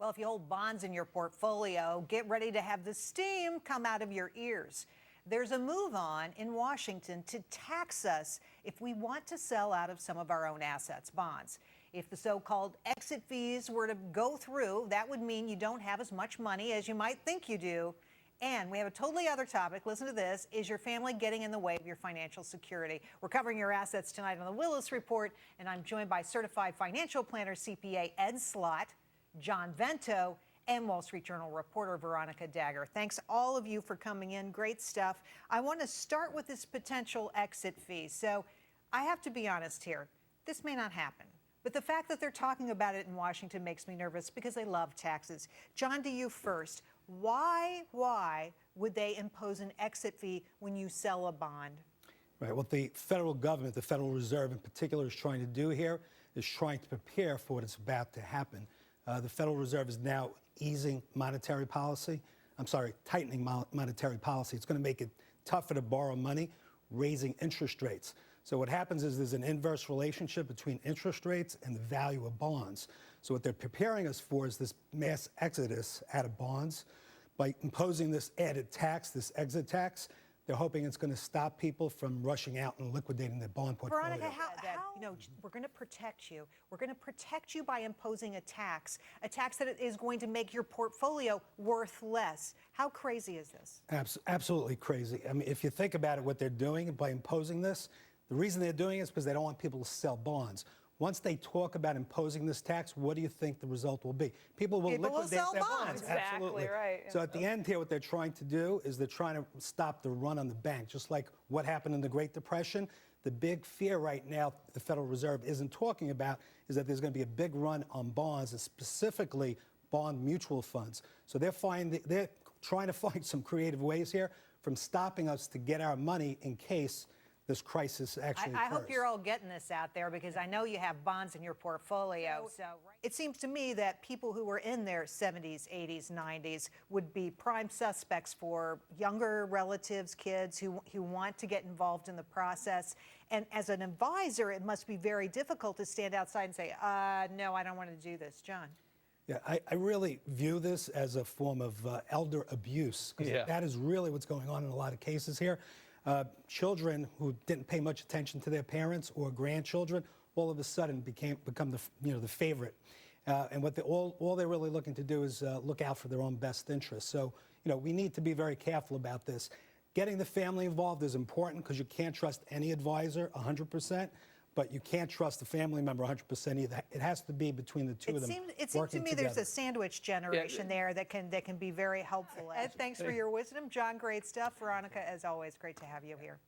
Well, if you hold bonds in your portfolio, get ready to have the steam come out of your ears. There's a move on in Washington to tax us if we want to sell out of some of our own assets, bonds. If the so-called exit fees were to go through, that would mean you don't have as much money as you might think you do. And we have a totally other topic. Listen to this. Is your family getting in the way of your financial security? We're covering your assets tonight on the Willis Report, and I'm joined by certified financial planner CPA Ed Slott, John Vento, and Wall Street Journal reporter Veronica Dagher. Thanks all of you for coming in. Great stuff. I want to start with this potential exit fee. So I have to be honest here. This may not happen. But the fact that they're talking about it in Washington makes me nervous because they love taxes. John, to you first. Why would they impose an exit fee when you sell a bond? Right. What the federal government, the Federal Reserve in particular, is trying to do here is trying to prepare for what is about to happen. The Federal Reserve is now tightening monetary policy. It's going to make it tougher to borrow money, raising interest rates. So what happens is there's an inverse relationship between interest rates and the value of bonds. So what they're preparing us for is this mass exodus out of bonds. By imposing this added tax, this exit tax, they're hoping it's going to stop people from rushing out and liquidating their bond portfolio. Veronica, how we're going to protect you. We're going to protect you by imposing a tax that is going to make your portfolio worth less. How crazy is this? Absolutely crazy. I mean, if you think about it, what they're doing by imposing this, the reason they're doing it is because they don't want people to sell bonds. Once they talk about imposing this tax, what do you think the result will be? People will liquidate their bonds. Exactly Absolutely. Right. So at the end here, what they're trying to do is they're trying to stop the run on the bank, just like what happened in the Great Depression. The big fear right now the Federal Reserve isn't talking about is that there's going to be a big run on bonds, and specifically bond mutual funds. So they're trying to find some creative ways here from stopping us to get our money in case this crisis actually occurs. I hope you're all getting this out there because I know you have bonds in your portfolio. So it seems to me that people who were in their 70s, 80s, 90s would be prime suspects for younger relatives, kids who want to get involved in the process. And as an advisor, it must be very difficult to stand outside and say, no, I don't want to do this. John. Yeah, I really view this as a form of elder abuse, because that is really what's going on in a lot of cases here. Children who didn't pay much attention to their parents or grandchildren all of a sudden become the favorite, and what all they're really looking to do is look out for their own best interests. So we need to be very careful about this. Getting the family involved is important because you can't trust any advisor 100%. But you can't trust the family member 100% either. It has to be between the two of them. It seems to me there's a sandwich generation there that can be very helpful. Ed, thanks for your wisdom. John, great stuff. Veronica, as always, great to have you here.